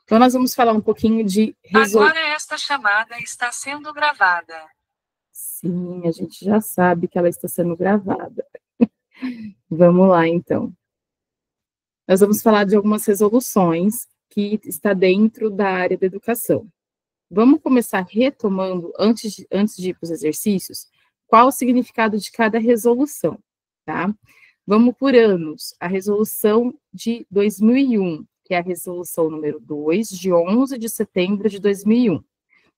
Então, nós vamos falar um pouquinho de Agora esta chamada está sendo gravada. Sim, a gente já sabe que ela está sendo gravada. Vamos lá, então. Nós vamos falar de algumas resoluções que está dentro da área da educação. Vamos começar retomando, antes de ir para os exercícios, qual o significado de cada resolução, tá? Vamos por anos. A resolução de 2001, que é a resolução número 2, de 11 de setembro de 2001.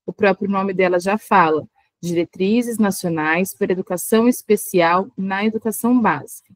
O próprio nome dela já fala, Diretrizes Nacionais para Educação Especial na Educação Básica.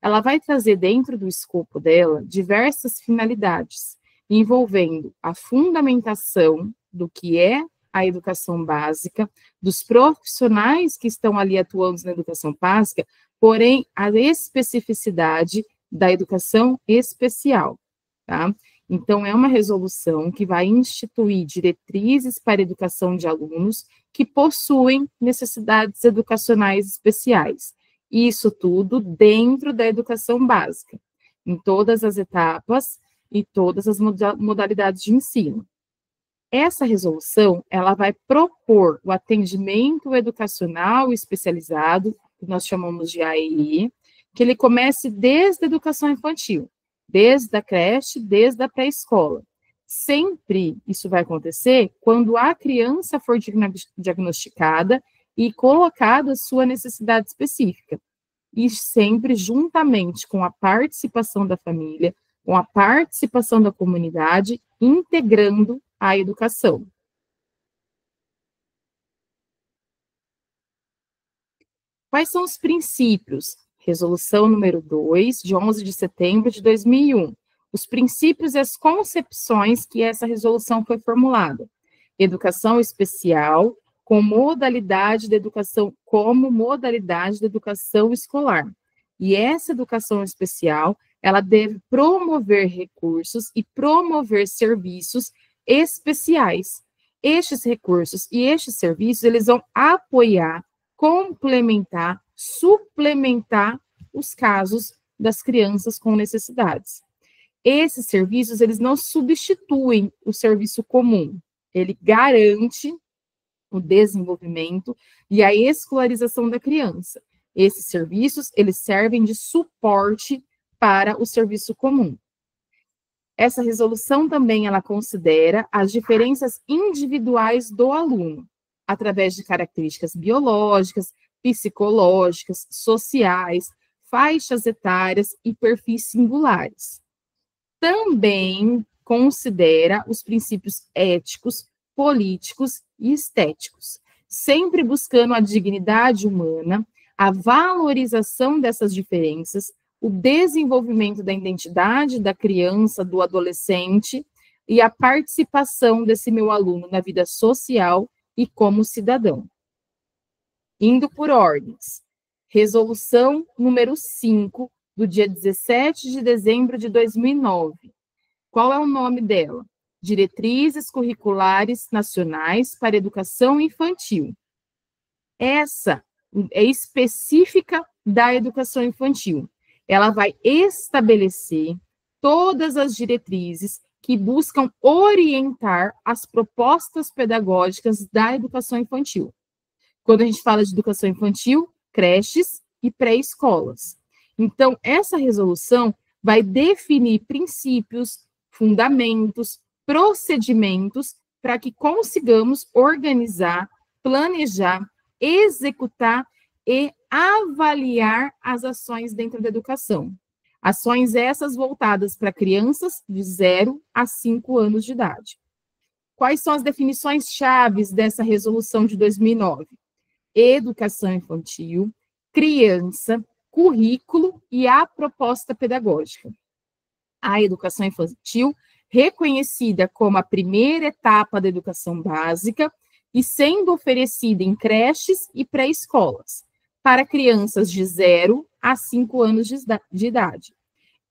Ela vai trazer dentro do escopo dela diversas finalidades, envolvendo a fundamentação do que é a educação básica, dos profissionais que estão ali atuando na educação básica, porém a especificidade da educação especial, tá? Então, é uma resolução que vai instituir diretrizes para a educação de alunos que possuem necessidades educacionais especiais. Isso tudo dentro da educação básica, em todas as etapas e todas as modalidades de ensino. Essa resolução, ela vai propor o atendimento educacional especializado, que nós chamamos de AEI, que ele comece desde a educação infantil, desde a creche, desde a pré-escola. Sempre isso vai acontecer quando a criança for diagnosticada e colocada a sua necessidade específica. E sempre juntamente com a participação da família, com a participação da comunidade, integrando a educação. Quais são os princípios? Resolução número 2, de 11 de setembro de 2001. Os princípios e as concepções que essa resolução foi formulada. Educação especial com modalidade de educação, como modalidade de educação escolar. E essa educação especial, ela deve promover recursos e promover serviços especiais. Estes recursos e estes serviços, eles vão apoiar, complementar, suplementar os casos das crianças com necessidades. Esses serviços, eles não substituem o serviço comum, ele garante o desenvolvimento e a escolarização da criança. Esses serviços, eles servem de suporte para o serviço comum. Essa resolução também, ela considera as diferenças individuais do aluno, através de características biológicas, psicológicas, sociais, faixas etárias e perfis singulares. Também considera os princípios éticos, políticos e estéticos, sempre buscando a dignidade humana, a valorização dessas diferenças, o desenvolvimento da identidade da criança, do adolescente e a participação desse meu aluno na vida social e como cidadão. Indo por ordens. Resolução número 5, do dia 17 de dezembro de 2009. Qual é o nome dela? Diretrizes Curriculares Nacionais para Educação Infantil. Essa é específica da educação infantil. Ela vai estabelecer todas as diretrizes que buscam orientar as propostas pedagógicas da educação infantil. Quando a gente fala de educação infantil, creches e pré-escolas. Então, essa resolução vai definir princípios, fundamentos, procedimentos para que consigamos organizar, planejar, executar e avaliar as ações dentro da educação. Ações essas voltadas para crianças de 0 a 5 anos de idade. Quais são as definições chaves dessa resolução de 2009? Educação infantil, criança, currículo e a proposta pedagógica. A educação infantil, reconhecida como a primeira etapa da educação básica e sendo oferecida em creches e pré-escolas, para crianças de 0 a 5 anos de idade,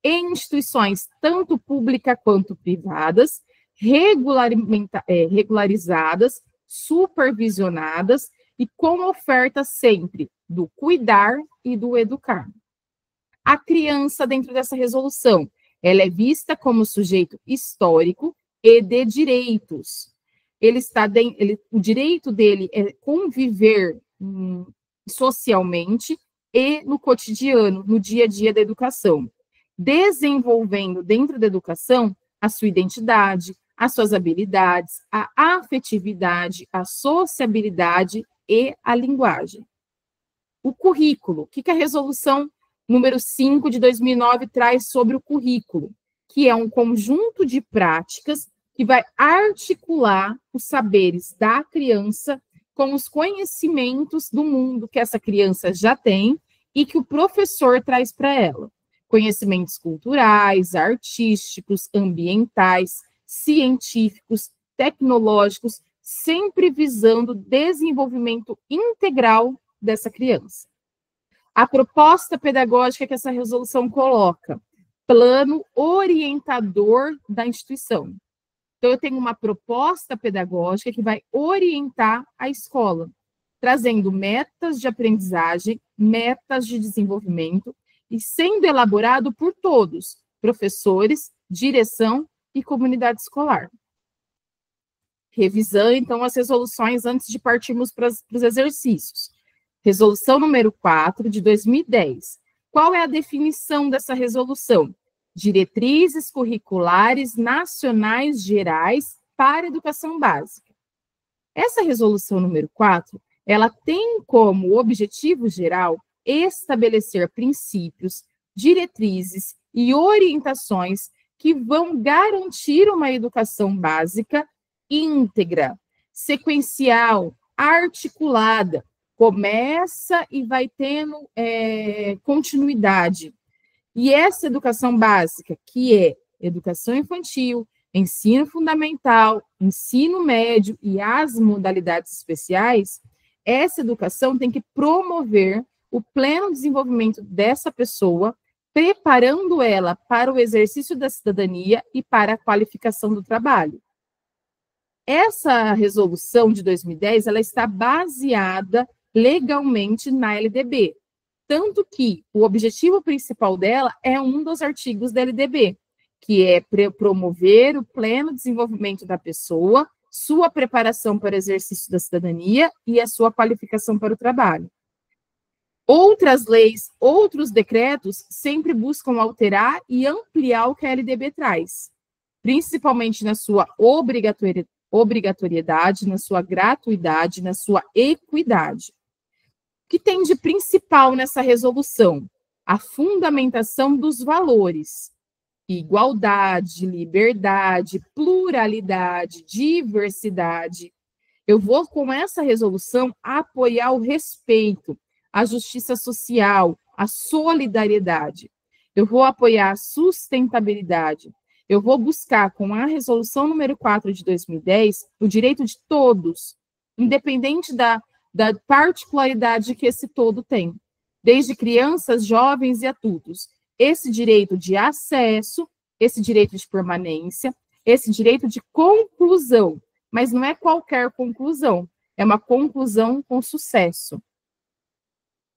em instituições tanto públicas quanto privadas, regularizadas, supervisionadas e com oferta sempre do cuidar e do educar. A criança, dentro dessa resolução, ela é vista como sujeito histórico e de direitos. O direito dele é conviver socialmente e no cotidiano, no dia a dia da educação, desenvolvendo dentro da educação a sua identidade, as suas habilidades, a afetividade, a sociabilidade e a linguagem. O currículo, o que a resolução número 5 de 2009 traz sobre o currículo? Que é um conjunto de práticas que vai articular os saberes da criança com os conhecimentos do mundo que essa criança já tem e que o professor traz para ela. Conhecimentos culturais, artísticos, ambientais, científicos, tecnológicos, sempre visando o desenvolvimento integral dessa criança. A proposta pedagógica que essa resolução coloca, plano orientador da instituição. Então, eu tenho uma proposta pedagógica que vai orientar a escola, trazendo metas de aprendizagem, metas de desenvolvimento, e sendo elaborado por todos, professores, direção e comunidade escolar. Revisando, então, as resoluções antes de partirmos para os exercícios. Resolução número 4, de 2010. Qual é a definição dessa resolução? Diretrizes curriculares nacionais gerais para a educação básica. Essa resolução número 4, ela tem como objetivo geral estabelecer princípios, diretrizes e orientações que vão garantir uma educação básica íntegra, sequencial, articulada, começa e vai tendo continuidade. E essa educação básica, que é educação infantil, ensino fundamental, ensino médio e as modalidades especiais, essa educação tem que promover o pleno desenvolvimento dessa pessoa, preparando ela para o exercício da cidadania e para a qualificação do trabalho. Essa resolução de 2010, ela está baseada legalmente na LDB, tanto que o objetivo principal dela é um dos artigos da LDB, que é promover o pleno desenvolvimento da pessoa, sua preparação para o exercício da cidadania e a sua qualificação para o trabalho. Outras leis, outros decretos sempre buscam alterar e ampliar o que a LDB traz, principalmente na sua obrigatoriedade, na sua gratuidade, na sua equidade. O que tem de principal nessa resolução? A fundamentação dos valores: igualdade, liberdade, pluralidade, diversidade. Eu vou, com essa resolução, apoiar o respeito, a justiça social, a solidariedade. Eu vou apoiar a sustentabilidade. Eu vou buscar, com a resolução número 4 de 2010, o direito de todos, independente da particularidade que esse todo tem, desde crianças, jovens e adultos. Esse direito de acesso, esse direito de permanência, esse direito de conclusão, mas não é qualquer conclusão, é uma conclusão com sucesso,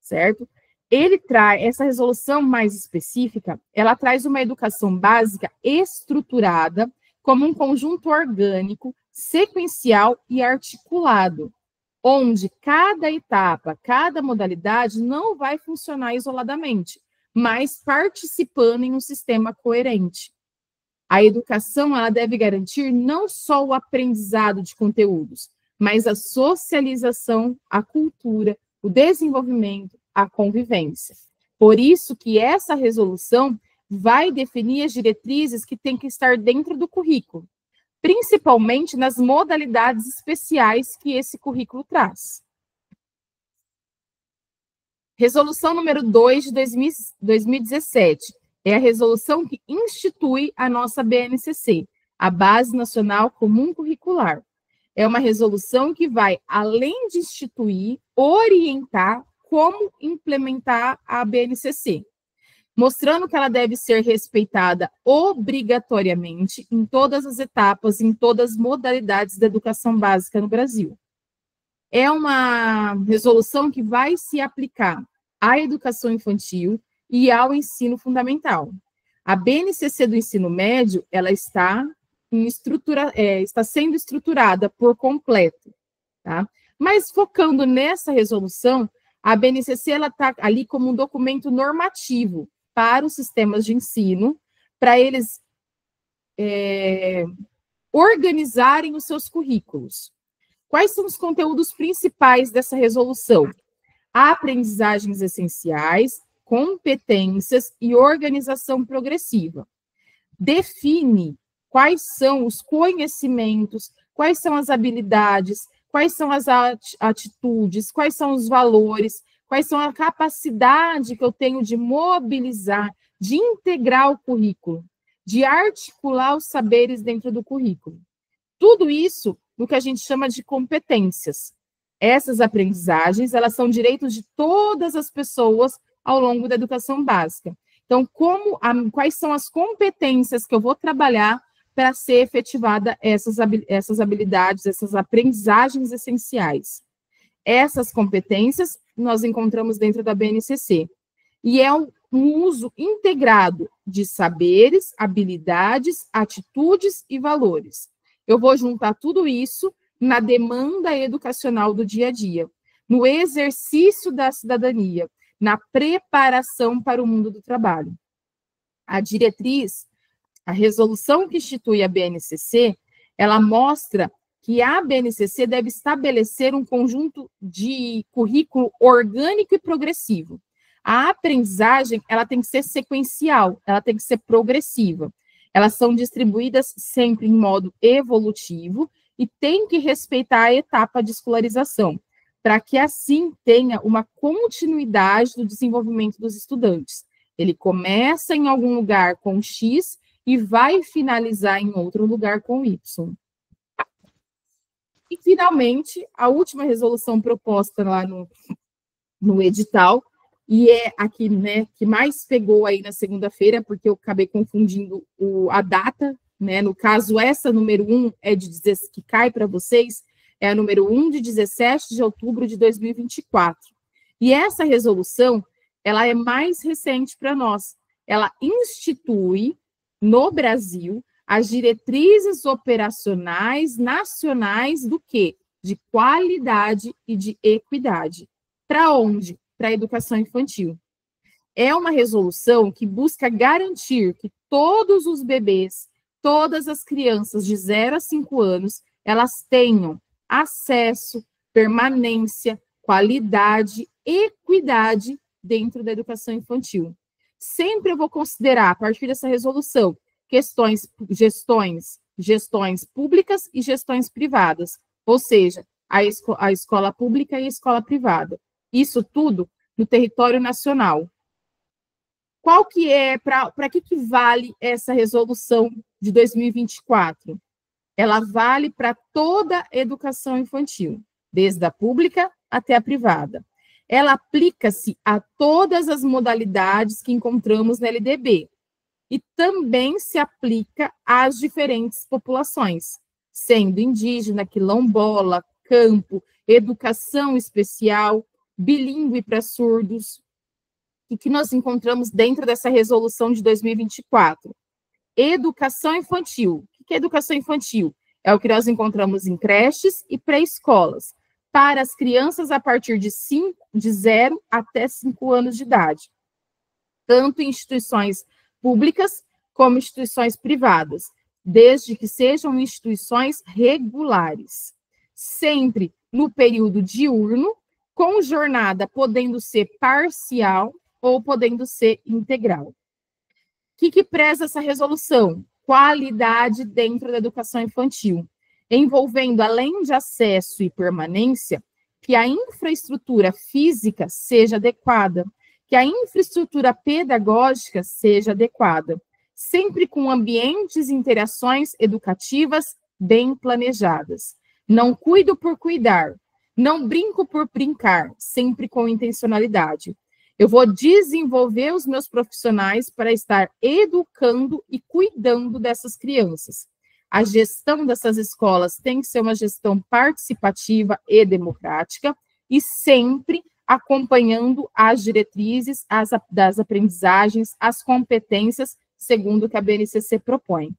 certo? Ele traz, essa resolução mais específica, ela traz uma educação básica estruturada como um conjunto orgânico, sequencial e articulado, onde cada etapa, cada modalidade não vai funcionar isoladamente, mas participando em um sistema coerente. A educação, ela deve garantir não só o aprendizado de conteúdos, mas a socialização, a cultura, o desenvolvimento, a convivência. Por isso que essa resolução vai definir as diretrizes que têm que estar dentro do currículo, principalmente nas modalidades especiais que esse currículo traz. Resolução número 2 de 2017 é a resolução que institui a nossa BNCC, a Base Nacional Comum Curricular. É uma resolução que vai, além de instituir, orientar como implementar a BNCC, mostrando que ela deve ser respeitada obrigatoriamente em todas as etapas, em todas as modalidades da educação básica no Brasil. É uma resolução que vai se aplicar à educação infantil e ao ensino fundamental. A BNCC do ensino médio, ela está está sendo estruturada por completo, tá? Mas focando nessa resolução, a BNCC está ali como um documento normativo para os sistemas de ensino, para eles organizarem os seus currículos. Quais são os conteúdos principais dessa resolução? Aprendizagens essenciais, competências e organização progressiva. Define quais são os conhecimentos, quais são as habilidades, quais são as atitudes, quais são os valores, quais são a capacidade que eu tenho de mobilizar, de integrar o currículo, de articular os saberes dentro do currículo. Tudo isso no que a gente chama de competências. Essas aprendizagens, elas são direitos de todas as pessoas ao longo da educação básica. Então, quais são as competências que eu vou trabalhar para ser efetivada essas habilidades, essas aprendizagens essenciais? Essas competências nós encontramos dentro da BNCC. E é um uso integrado de saberes, habilidades, atitudes e valores. Eu vou juntar tudo isso na demanda educacional do dia a dia, no exercício da cidadania, na preparação para o mundo do trabalho. A diretriz, a resolução que institui a BNCC, ela mostra que a BNCC deve estabelecer um conjunto de currículo orgânico e progressivo. A aprendizagem, ela tem que ser sequencial, ela tem que ser progressiva. Elas são distribuídas sempre em modo evolutivo e tem que respeitar a etapa de escolarização, para que assim tenha uma continuidade do desenvolvimento dos estudantes. Ele começa em algum lugar com X e vai finalizar em outro lugar com Y. E, finalmente, a última resolução proposta lá no edital, e é a que, né, que mais pegou aí na segunda-feira, porque eu acabei confundindo a data, né? No caso, essa número 1 que cai para vocês, é a número 1 de 17 de outubro de 2024. E essa resolução, ela é mais recente para nós. Ela institui, no Brasil, as diretrizes operacionais nacionais do quê? De qualidade e de equidade. Para onde? Para a educação infantil. É uma resolução que busca garantir que todos os bebês, todas as crianças de 0 a 5 anos, elas tenham acesso, permanência, qualidade, equidade dentro da educação infantil. Sempre eu vou considerar, a partir dessa resolução, gestões públicas e gestões privadas, ou seja, a escola pública e a escola privada. Isso tudo no território nacional. Qual que é, para que vale essa resolução de 2024? Ela vale para toda a educação infantil, desde a pública até a privada. Ela aplica-se a todas as modalidades que encontramos na LDB e também se aplica às diferentes populações, sendo indígena, quilombola, campo, educação especial, bilíngue para surdos, e que nós encontramos dentro dessa resolução de 2024. Educação infantil. O que é educação infantil? É o que nós encontramos em creches e pré-escolas, para as crianças a partir de 0 até 5 anos de idade, tanto em instituições públicas como instituições privadas, desde que sejam instituições regulares, sempre no período diurno, com jornada podendo ser parcial ou podendo ser integral. O que preza essa resolução? Qualidade dentro da educação infantil, envolvendo, além de acesso e permanência, que a infraestrutura física seja adequada, que a infraestrutura pedagógica seja adequada, sempre com ambientes e interações educativas bem planejadas. Não cuido por cuidar, não brinco por brincar, sempre com intencionalidade. Eu vou desenvolver os meus profissionais para estar educando e cuidando dessas crianças. A gestão dessas escolas tem que ser uma gestão participativa e democrática e sempre acompanhando as diretrizes das aprendizagens, as competências, segundo o que a BNCC propõe.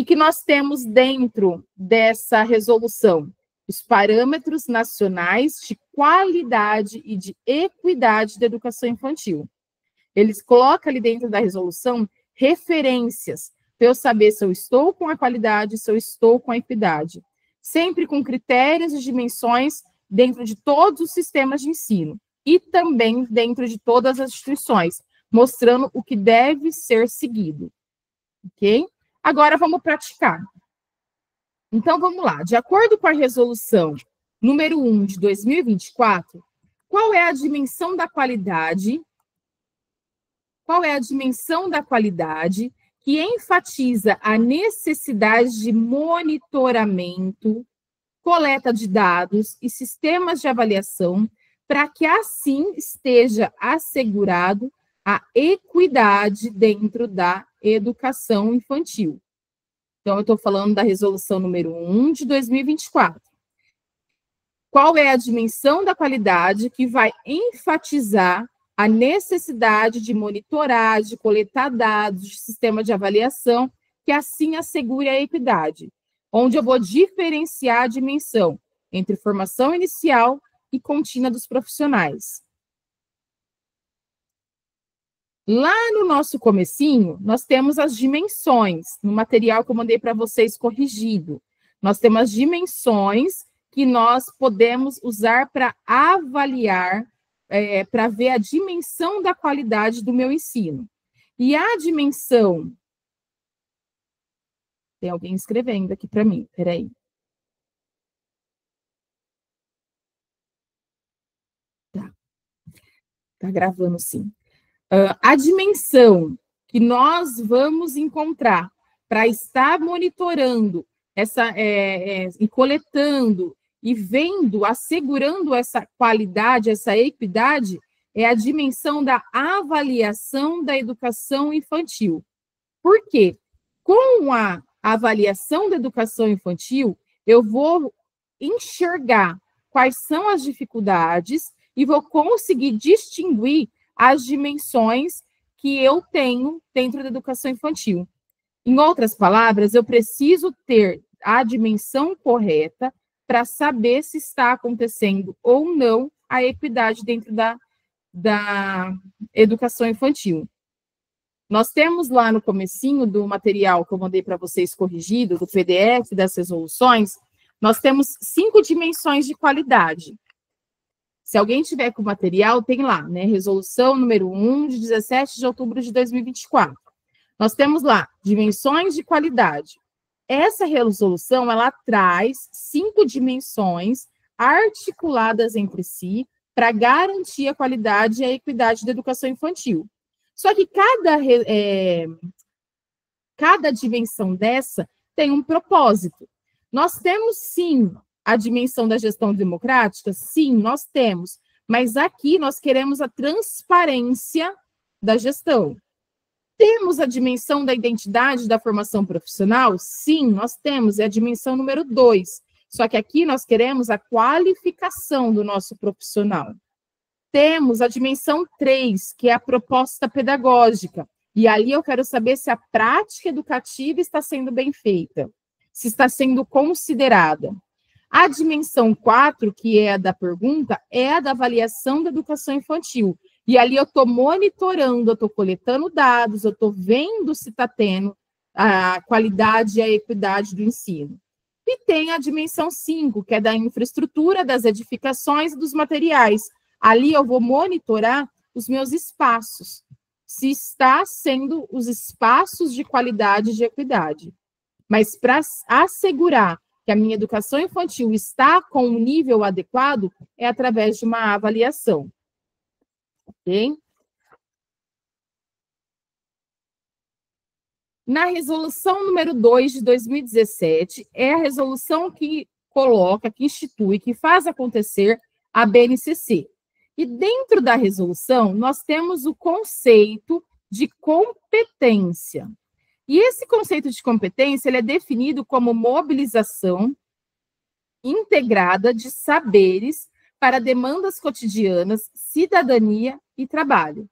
que nós temos dentro dessa resolução? Os parâmetros nacionais de qualidade e de equidade da educação infantil. Eles colocam ali dentro da resolução referências para eu saber se eu estou com a qualidade, se eu estou com a equidade. Sempre com critérios e dimensões dentro de todos os sistemas de ensino e também dentro de todas as instituições, mostrando o que deve ser seguido. Ok? Agora vamos praticar. Então, vamos lá. De acordo com a resolução número 1 de 2024, qual é a dimensão da qualidade? Qual é a dimensão da qualidade que enfatiza a necessidade de monitoramento, coleta de dados e sistemas de avaliação para que assim esteja assegurado a equidade dentro da educação infantil? Então, eu estou falando da resolução número 1 de 2024. Qual é a dimensão da qualidade que vai enfatizar a necessidade de monitorar, de coletar dados, de sistema de avaliação, que assim assegure a equidade, onde eu vou diferenciar a dimensão entre formação inicial e contínua dos profissionais. Lá no nosso comecinho, nós temos as dimensões, no material que eu mandei para vocês corrigido. Nós temos as dimensões que nós podemos usar para avaliar, para ver a dimensão da qualidade do meu ensino. E a dimensão... Tem alguém escrevendo aqui para mim, peraí. Tá gravando sim. A dimensão que nós vamos encontrar para estar monitorando e coletando e vendo, assegurando essa qualidade, essa equidade, é a dimensão da avaliação da educação infantil. Por quê? Com a avaliação da educação infantil, eu vou enxergar quais são as dificuldades e vou conseguir distinguir as dimensões que eu tenho dentro da educação infantil. Em outras palavras, eu preciso ter a dimensão correta para saber se está acontecendo ou não a equidade dentro da educação infantil. Nós temos lá no comecinho do material que eu mandei para vocês corrigido, do PDF das resoluções, nós temos 5 dimensões de qualidade. Se alguém tiver com o material, tem lá, né? Resolução número 1, de 17 de outubro de 2024. Nós temos lá, dimensões de qualidade. Essa resolução, ela traz 5 dimensões articuladas entre si para garantir a qualidade e a equidade da educação infantil. Só que cada dimensão dessa tem um propósito. Nós temos, sim, a dimensão da gestão democrática? Sim, nós temos. Mas aqui nós queremos a transparência da gestão. Temos a dimensão da identidade da formação profissional? Sim, nós temos. É a dimensão número 2. Só que aqui nós queremos a qualificação do nosso profissional. Temos a dimensão 3, que é a proposta pedagógica. E ali eu quero saber se a prática educativa está sendo bem feita, se está sendo considerada. A dimensão 4, que é a da pergunta, é a da avaliação da educação infantil. E ali eu estou monitorando, eu estou coletando dados, eu estou vendo se está tendo a qualidade e a equidade do ensino. E tem a dimensão 5, que é da infraestrutura, das edificações e dos materiais. Ali eu vou monitorar os meus espaços, se está sendo os espaços de qualidade e de equidade. Mas para assegurar que a minha educação infantil está com um nível adequado, é através de uma avaliação. Ok? Na resolução número 2 de 2017, é a resolução que coloca, que institui, que faz acontecer a BNCC. E dentro da resolução, nós temos o conceito de competência. E esse conceito de competência, ele é definido como mobilização integrada de saberes para demandas cotidianas, cidadania e trabalho.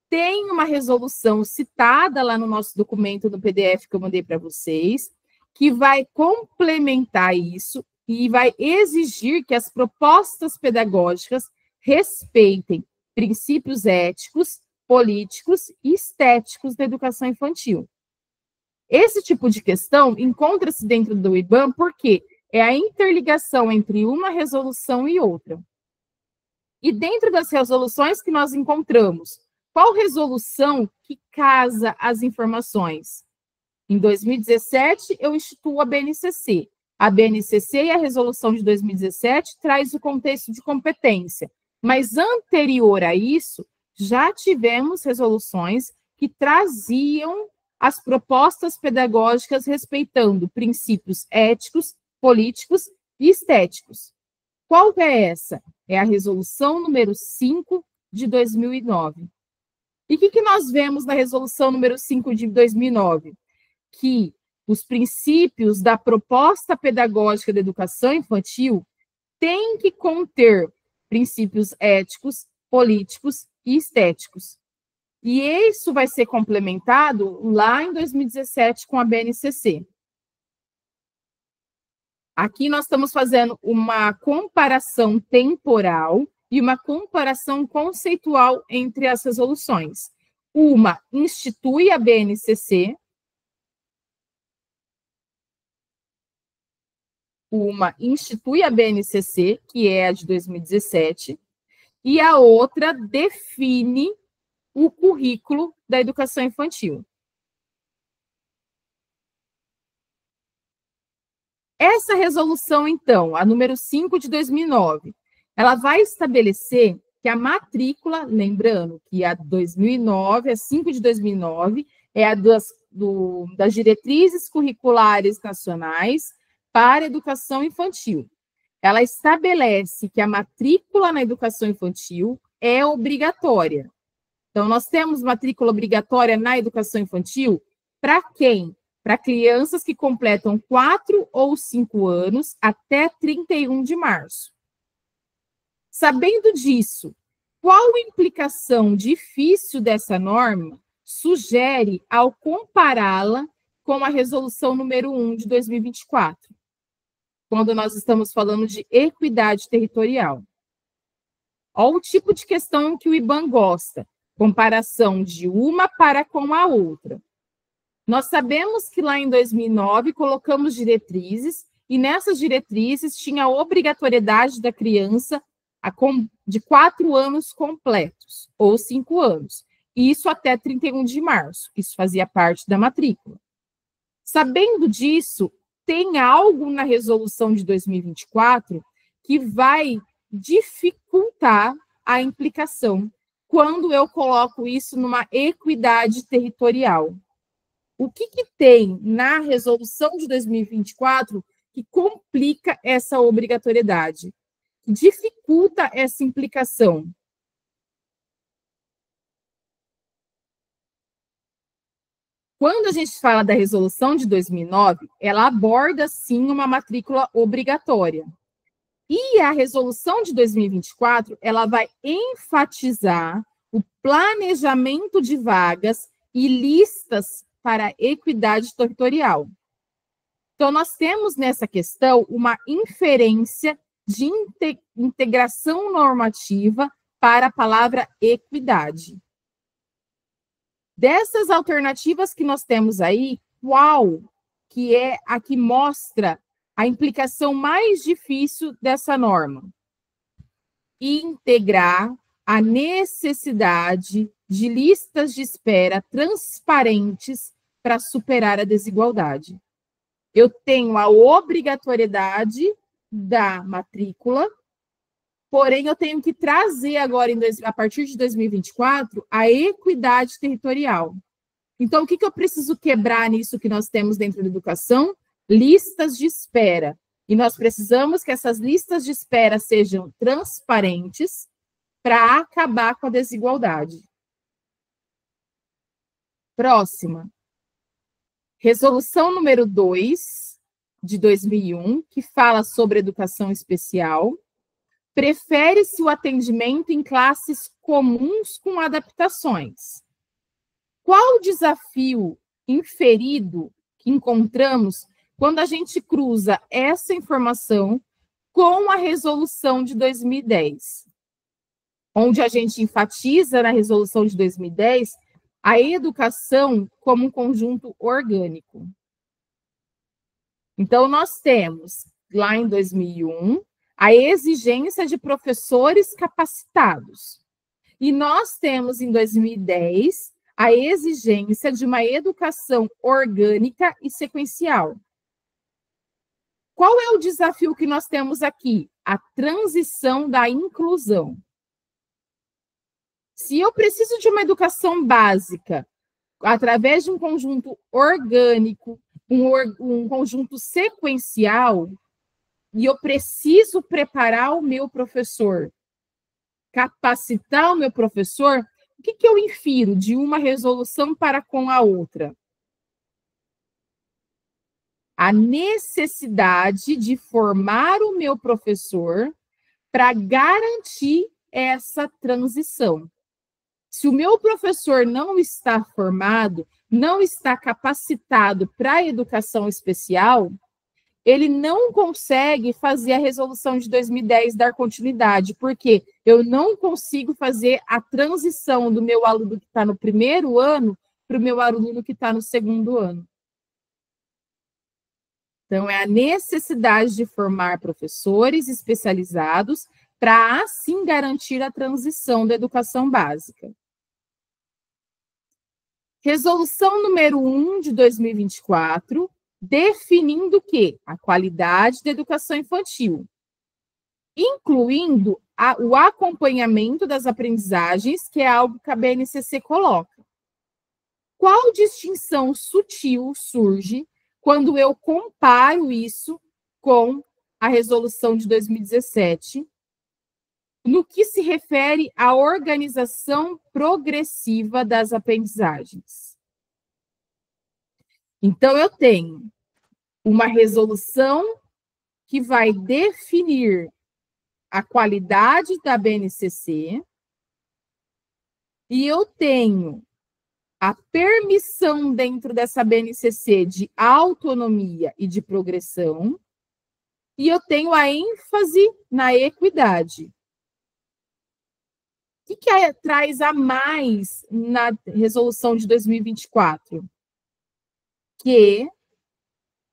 tem uma resolução citada lá no nosso documento, no PDF que eu mandei para vocês, que vai complementar isso e vai exigir que as propostas pedagógicas respeitem princípios éticos, políticos e estéticos da educação infantil. Esse tipo de questão encontra-se dentro do IBAN porque é a interligação entre uma resolução e outra. E dentro das resoluções que nós encontramos, qual resolução que casa as informações? Em 2017, eu instituo a BNCC. A BNCC e a resolução de 2017 traz o contexto de competência. Mas anterior a isso, já tivemos resoluções que traziam as propostas pedagógicas respeitando princípios éticos, políticos e estéticos. Qual é essa? É a resolução número 5 de 2009. E o que nós vemos na resolução número 5 de 2009? Que os princípios da proposta pedagógica da educação infantil têm que conter princípios éticos, políticos e estéticos. E isso vai ser complementado lá em 2017 com a BNCC. Aqui nós estamos fazendo uma comparação temporal e uma comparação conceitual entre as resoluções. Uma institui a BNCC, que é a de 2017, e a outra define o currículo da educação infantil. Essa resolução, então, a número 5 de 2009, ela vai estabelecer que a matrícula, lembrando que a 2009, a 5 de 2009, é a das diretrizes curriculares nacionais para a educação infantil. Ela estabelece que a matrícula na educação infantil é obrigatória. Então, nós temos matrícula obrigatória na educação infantil para quem? Para crianças que completam 4 ou 5 anos até 31 de março. Sabendo disso, qual implicação difícil dessa norma sugere ao compará-la com a resolução número 1 de 2024, quando nós estamos falando de equidade territorial? Olha o tipo de questão que o IBAN gosta. Comparação de uma para com a outra. Nós sabemos que lá em 2009 colocamos diretrizes e nessas diretrizes tinha a obrigatoriedade da criança de 4 anos completos, ou 5 anos. Isso até 31 de março. Isso fazia parte da matrícula. Sabendo disso, tem algo na resolução de 2024 que vai dificultar a implicação quando eu coloco isso numa equidade territorial. O que tem na resolução de 2024 que complica essa obrigatoriedade, que dificulta essa implicação? Quando a gente fala da resolução de 2009, ela aborda, sim, uma matrícula obrigatória. E a resolução de 2024, ela vai enfatizar o planejamento de vagas e listas para equidade territorial. Então, nós temos nessa questão uma inferência de integração normativa para a palavra equidade. Dessas alternativas que nós temos aí, qual que é a que mostra a implicação mais difícil dessa norma? Integrar a necessidade de listas de espera transparentes para superar a desigualdade. Eu tenho a obrigatoriedade da matrícula, porém eu tenho que trazer agora, a partir de 2024, a equidade territorial. Então, o que eu preciso quebrar nisso que nós temos dentro da educação? Listas de espera. E nós precisamos que essas listas de espera sejam transparentes para acabar com a desigualdade. Próxima. Resolução número 2, de 2001, que fala sobre educação especial. Prefere-se o atendimento em classes comuns com adaptações. Qual o desafio inferido que encontramos quando a gente cruza essa informação com a resolução de 2010? Onde a gente enfatiza na resolução de 2010 a educação como um conjunto orgânico. Então, nós temos, lá em 2001, a exigência de professores capacitados. E nós temos, em 2010, a exigência de uma educação orgânica e sequencial. Qual é o desafio que nós temos aqui? A transição da inclusão. Se eu preciso de uma educação básica, através de um conjunto orgânico, um conjunto sequencial, e eu preciso preparar o meu professor, capacitar o meu professor, o que eu infiro de uma resolução para com a outra? A necessidade de formar o meu professor para garantir essa transição. Se o meu professor não está formado, não está capacitado para a educação especial, ele não consegue fazer a resolução de 2010 dar continuidade, porque eu não consigo fazer a transição do meu aluno que está no primeiro ano para o meu aluno que está no segundo ano. Então, é a necessidade de formar professores especializados para, assim, garantir a transição da educação básica. Resolução número 1 de 2024, definindo o quê? A qualidade da educação infantil, incluindo o acompanhamento das aprendizagens, que é algo que a BNCC coloca. Qual distinção sutil surge quando eu comparo isso com a resolução de 2017, no que se refere à organização progressiva das aprendizagens? Então, eu tenho uma resolução que vai definir a qualidade da BNCC e eu tenho a permissão dentro dessa BNCC de autonomia e de progressão, e eu tenho a ênfase na equidade. O que traz a mais na resolução de 2024? Que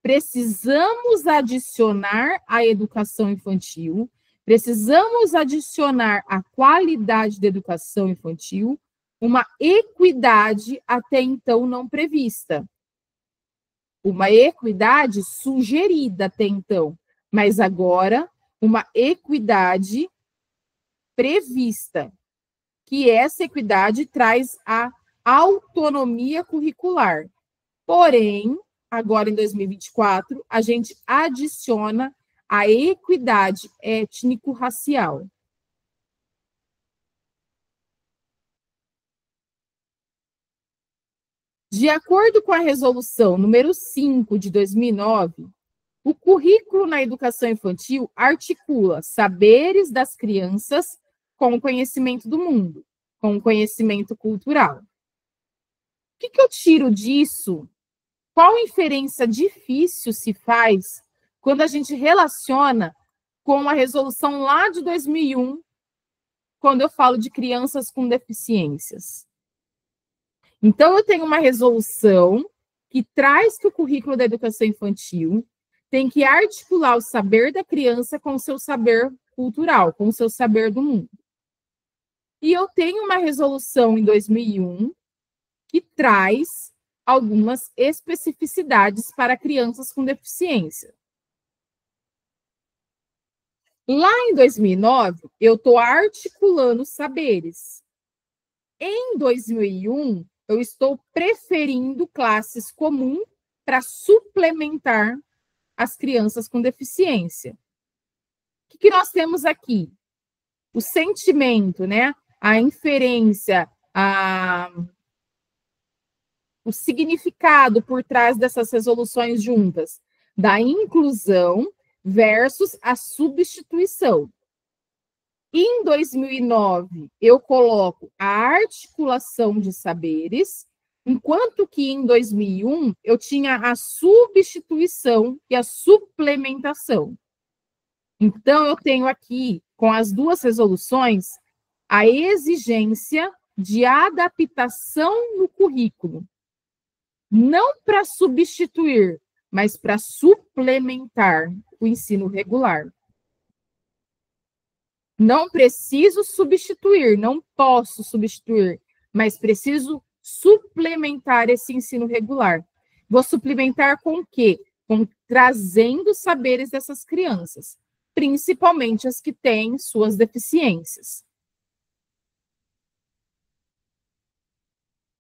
precisamos adicionar a educação infantil, precisamos adicionar a qualidade da educação infantil, uma equidade até então não prevista. Uma equidade sugerida até então, mas agora uma equidade prevista, que essa equidade traz a autonomia curricular. Porém, agora em 2024, a gente adiciona a equidade étnico-racial. De acordo com a resolução número 5 de 2009, o currículo na educação infantil articula saberes das crianças com o conhecimento do mundo, com o conhecimento cultural. O que eu tiro disso? Qual inferência difícil se faz quando a gente relaciona com a resolução lá de 2001, quando eu falo de crianças com deficiências? Então, eu tenho uma resolução que traz que o currículo da educação infantil tem que articular o saber da criança com o seu saber cultural, com o seu saber do mundo. E eu tenho uma resolução em 2001 que traz algumas especificidades para crianças com deficiência. Lá em 2009, eu estou articulando saberes. Em 2001, eu estou preferindo classes comuns para suplementar as crianças com deficiência. O que nós temos aqui? O sentimento, né? A inferência, o significado por trás dessas resoluções juntas, da inclusão versus a substituição. Em 2009, eu coloco a articulação de saberes, enquanto que em 2001 eu tinha a substituição e a suplementação. Então, eu tenho aqui, com as duas resoluções, a exigência de adaptação no currículo. Não para substituir, mas para suplementar o ensino regular. Não preciso substituir, não posso substituir, mas preciso suplementar esse ensino regular. Vou suplementar com o quê? Trazendo saberes dessas crianças, principalmente as que têm suas deficiências.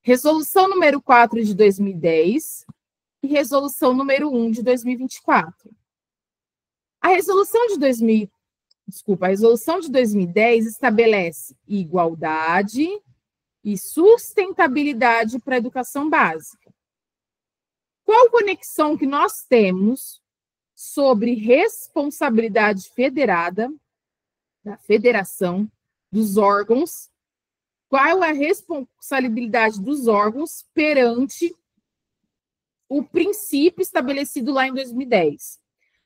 Resolução número 4 de 2010 e resolução número 1 de 2024. A resolução de 2010 estabelece igualdade e sustentabilidade para a educação básica. Qual conexão que nós temos sobre responsabilidade federada, da federação, dos órgãos? Qual é a responsabilidade dos órgãos perante o princípio estabelecido lá em 2010?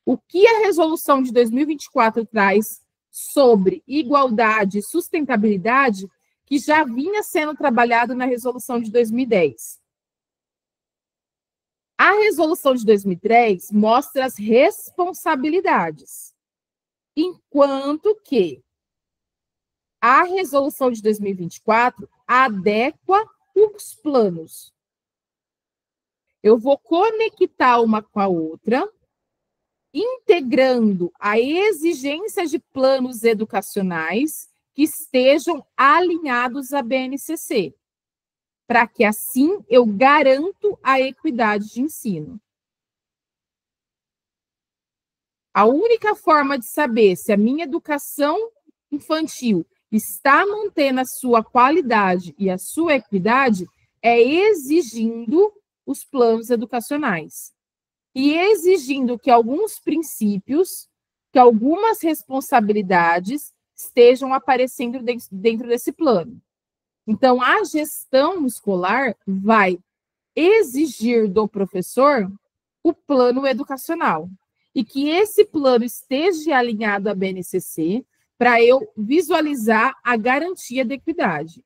O que a resolução de 2024 traz sobre igualdade e sustentabilidade que já vinha sendo trabalhado na resolução de 2010? A resolução de 2003 mostra as responsabilidades, enquanto que a resolução de 2024 adequa os planos. Eu vou conectar uma com a outra, integrando a exigência de planos educacionais que estejam alinhados à BNCC, para que assim eu garanto a equidade de ensino. A única forma de saber se a minha educação infantil está mantendo a sua qualidade e a sua equidade é exigindo os planos educacionais. E exigindo que alguns princípios, que algumas responsabilidades estejam aparecendo dentro desse plano. Então, a gestão escolar vai exigir do professor o plano educacional. E que esse plano esteja alinhado à BNCC para eu visualizar a garantia da equidade.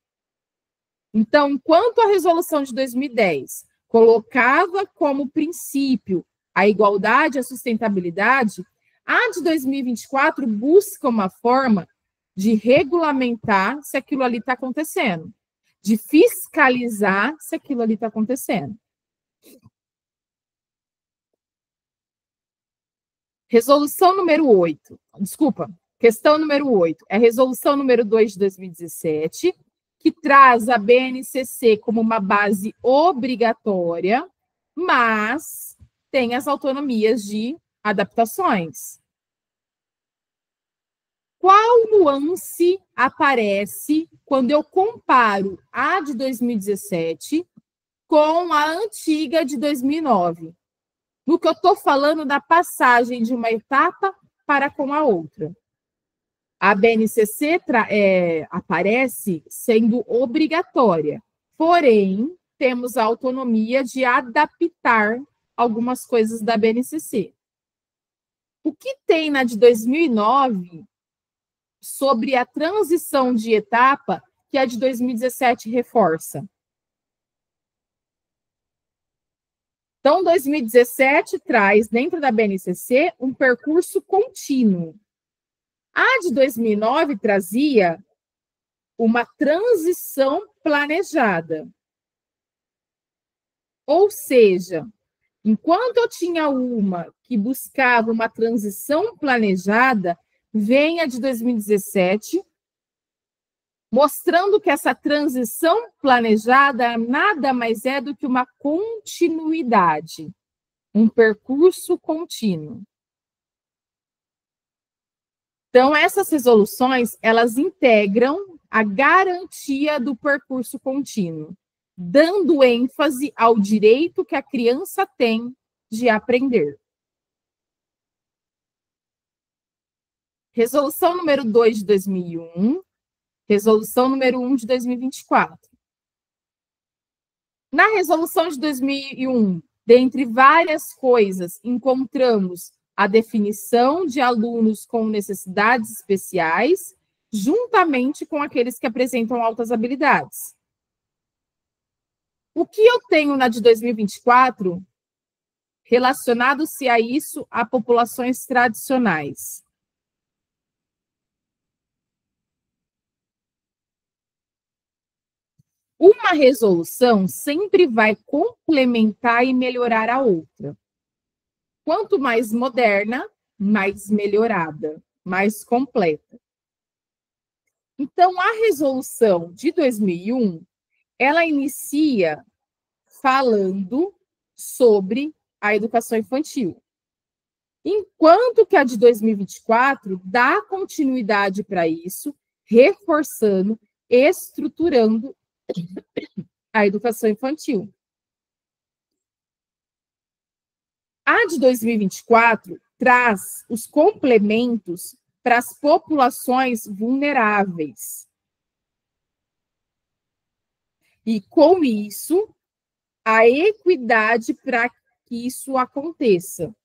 Então, enquanto a resolução de 2010 colocava como princípio a igualdade e a sustentabilidade, a de 2024 busca uma forma de regulamentar se aquilo ali está acontecendo, de fiscalizar se aquilo ali está acontecendo. Resolução número 8, questão número 8, é a resolução número 2 de 2017, que traz a BNCC como uma base obrigatória, mas tem as autonomias de adaptações. Qual nuance aparece quando eu comparo a de 2017 com a antiga de 2009? No que eu estou falando da passagem de uma etapa para com a outra. A BNCC aparece sendo obrigatória, porém, temos a autonomia de adaptar algumas coisas da BNCC. O que tem na de 2009 sobre a transição de etapa que a de 2017 reforça? Então, 2017 traz, dentro da BNCC, um percurso contínuo. A de 2009 trazia uma transição planejada. Ou seja, enquanto eu tinha uma que buscava uma transição planejada, vem a de 2017, mostrando que essa transição planejada nada mais é do que uma continuidade, um percurso contínuo. Então, essas resoluções, elas integram a garantia do percurso contínuo, dando ênfase ao direito que a criança tem de aprender. Resolução número 2 de 2001, resolução número 1 de 2024. Na resolução de 2001, dentre várias coisas, encontramos a definição de alunos com necessidades especiais, juntamente com aqueles que apresentam altas habilidades. O que eu tenho na de 2024, relacionado-se a isso, a populações tradicionais? Uma resolução sempre vai complementar e melhorar a outra. Quanto mais moderna, mais melhorada, mais completa. Então, a resolução de 2001, ela inicia falando sobre a educação infantil. Enquanto que a de 2024 dá continuidade para isso, reforçando, estruturando a educação infantil. A de 2024 traz os complementos para as populações vulneráveis. E, com isso, a equidade para que isso aconteça.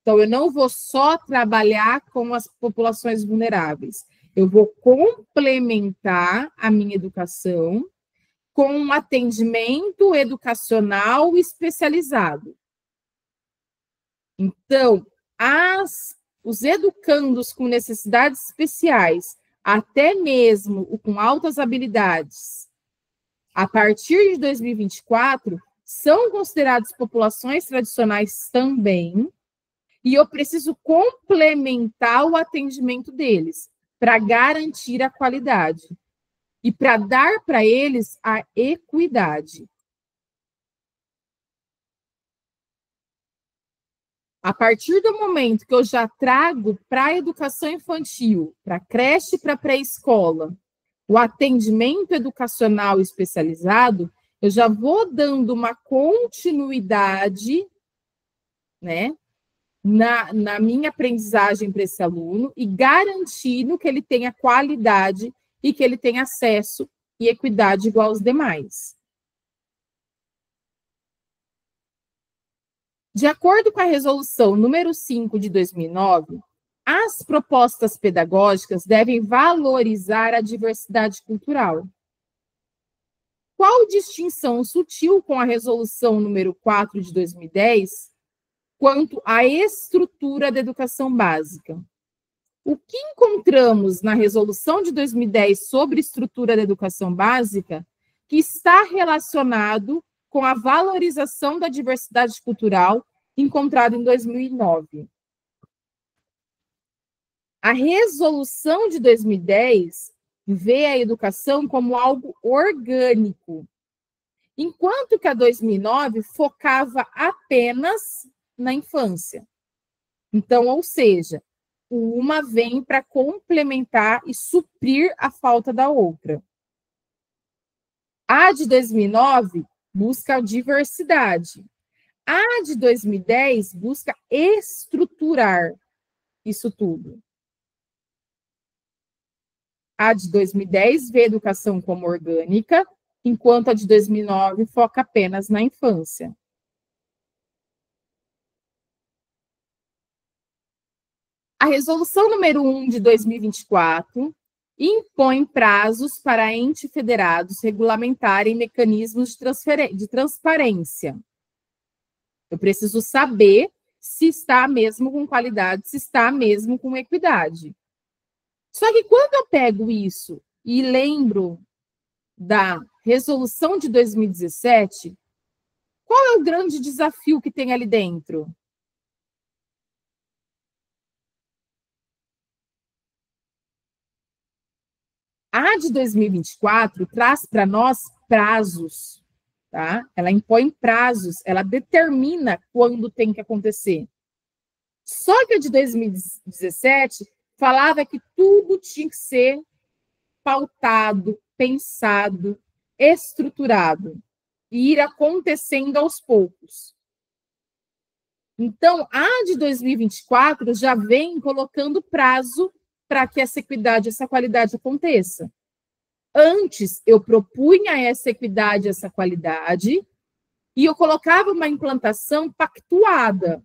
Então, eu não vou só trabalhar com as populações vulneráveis, eu vou complementar a minha educação com um atendimento educacional especializado. Então, os educandos com necessidades especiais, até mesmo o com altas habilidades, a partir de 2024, são considerados populações tradicionais também, e eu preciso complementar o atendimento deles para garantir a qualidade e para dar para eles a equidade. A partir do momento que eu já trago para a educação infantil, para a creche e para a pré-escola, o atendimento educacional especializado, eu já vou dando uma continuidade, né, na minha aprendizagem para esse aluno e garantindo que ele tenha qualidade e que ele tenha acesso e equidade igual aos demais. De acordo com a resolução número 5 de 2009, as propostas pedagógicas devem valorizar a diversidade cultural. Qual distinção sutil com a resolução número 4 de 2010 quanto à estrutura da educação básica? O que encontramos na resolução de 2010 sobre estrutura da educação básica que está relacionado com a valorização da diversidade cultural encontrada em 2009? A resolução de 2010 vê a educação como algo orgânico, enquanto que a 2009 focava apenas na infância. Então, ou seja, uma vem para complementar e suprir a falta da outra. A de 2009 busca a diversidade. A de 2010 busca estruturar isso tudo. A de 2010 vê a educação como orgânica, enquanto a de 2009 foca apenas na infância. A resolução número 1 de 2024 impõe prazos para entes federados regulamentarem mecanismos de transparência. Eu preciso saber se está mesmo com qualidade, se está mesmo com equidade. Só que quando eu pego isso e lembro da resolução de 2017, qual é o grande desafio que tem ali dentro? A de 2024 traz para nós prazos, tá? Ela impõe prazos, ela determina quando tem que acontecer. Só que a de 2017 falava que tudo tinha que ser pautado, pensado, estruturado e ir acontecendo aos poucos. Então, a de 2024 já vem colocando prazo para que essa equidade, essa qualidade aconteça? Antes, eu propunha essa equidade, essa qualidade, e eu colocava uma implantação pactuada.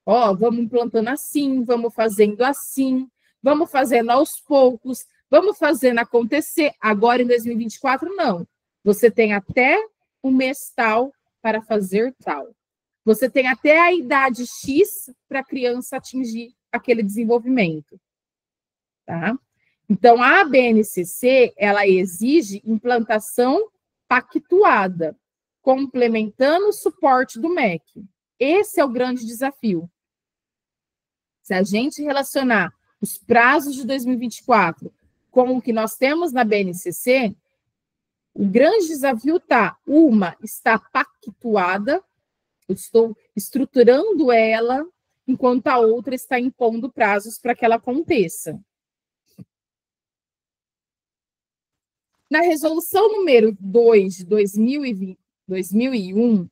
Ó, vamos implantando assim, vamos fazendo assim, vamos fazendo aos poucos, vamos fazendo acontecer. Agora, em 2024, não. Você tem até o mês tal para fazer tal. Você tem até a idade X para a criança atingir aquele desenvolvimento. Tá? Então, a BNCC, ela exige implantação pactuada, complementando o suporte do MEC. Esse é o grande desafio. Se a gente relacionar os prazos de 2024 com o que nós temos na BNCC, o grande desafio está pactuada, eu estou estruturando ela, enquanto a outra está impondo prazos para que ela aconteça. Na resolução número 2 de 2001,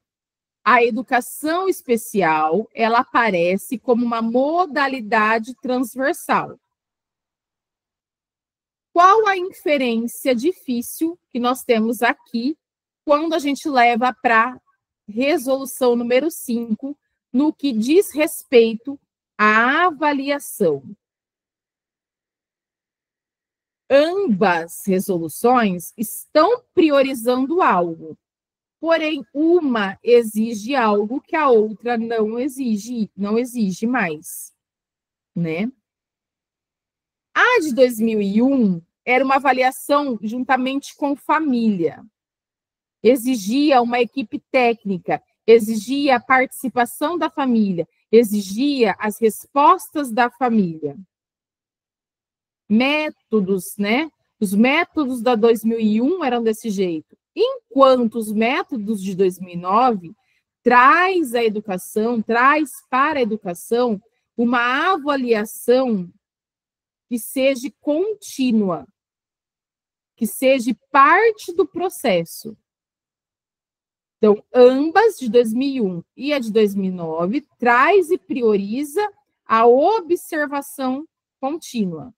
a educação especial, ela aparece como uma modalidade transversal. Qual a inferência difícil que nós temos aqui quando a gente leva para resolução número 5, no que diz respeito à avaliação? Ambas resoluções estão priorizando algo, porém uma exige algo que a outra não exige mais, né? A de 2001 era uma avaliação juntamente com família. Exigia uma equipe técnica, exigia a participação da família, exigia as respostas da família. Métodos, né? Os métodos da 2001 eram desse jeito, enquanto os métodos de 2009 traz para a educação uma avaliação que seja contínua, que seja parte do processo. Então, ambas, de 2001 e a de 2009, traz e prioriza a observação contínua.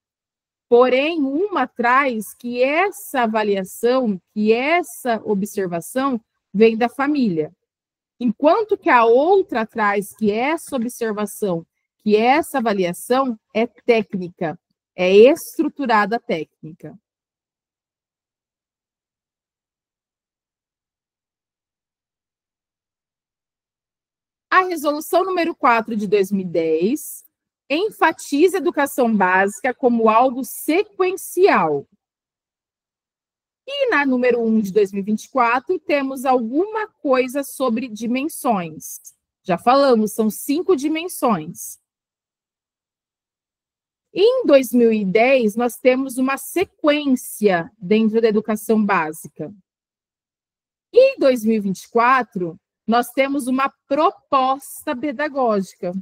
Porém, uma traz que essa avaliação, que essa observação vem da família. Enquanto que a outra traz que essa observação, que essa avaliação é técnica, é estruturada técnica. A resolução número 4 de 2010 enfatiza a educação básica como algo sequencial. E na número 1 de 2024, temos alguma coisa sobre dimensões. Já falamos, são 5 dimensões. Em 2010, nós temos uma sequência dentro da educação básica. E em 2024, nós temos uma proposta pedagógica.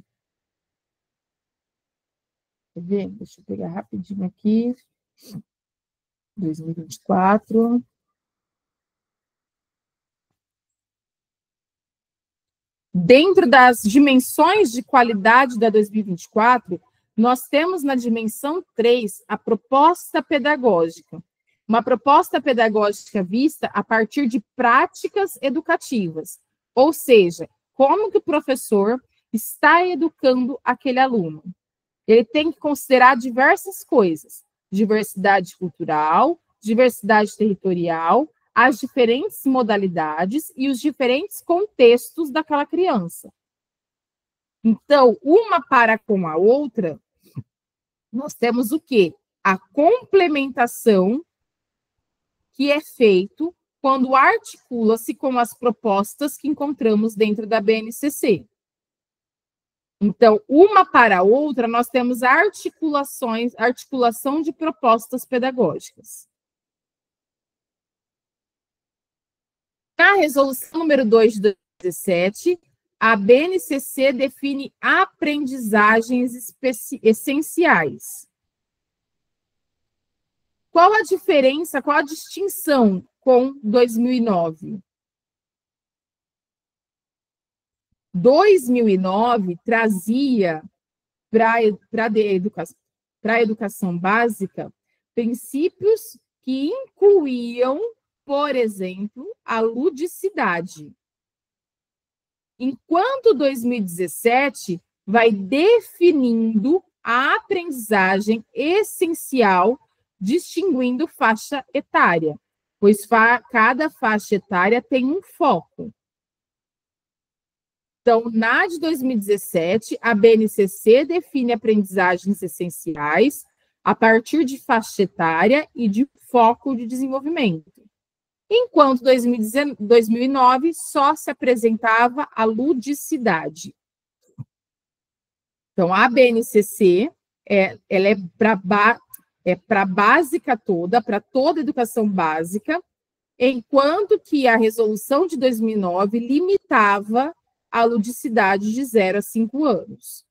Quer ver? Deixa eu pegar rapidinho aqui. 2024. Dentro das dimensões de qualidade da 2024, nós temos na dimensão 3 a proposta pedagógica. Uma proposta pedagógica vista a partir de práticas educativas. Ou seja, como que o professor está educando aquele aluno. Ele tem que considerar diversas coisas. Diversidade cultural, diversidade territorial, as diferentes modalidades e os diferentes contextos daquela criança. Então, uma para com a outra, nós temos o quê? A complementação que é feito quando articula-se com as propostas que encontramos dentro da BNCC. Então, uma para a outra, nós temos articulação de propostas pedagógicas. Na resolução número 2 de 2017, a BNCC define aprendizagens essenciais. Qual a diferença, qual a distinção com 2009? 2009 trazia para a educação, para a educação básica princípios que incluíam, por exemplo, a ludicidade. Enquanto 2017 vai definindo a aprendizagem essencial, distinguindo faixa etária, pois cada faixa etária tem um foco. Então, na de 2017, a BNCC define aprendizagens essenciais a partir de faixa etária e de foco de desenvolvimento. Enquanto 2009 só se apresentava a ludicidade. Então, a BNCC, ela é para a básica toda, para toda a educação básica, enquanto que a resolução de 2009 limitava a ludicidade de 0 a 5 anos.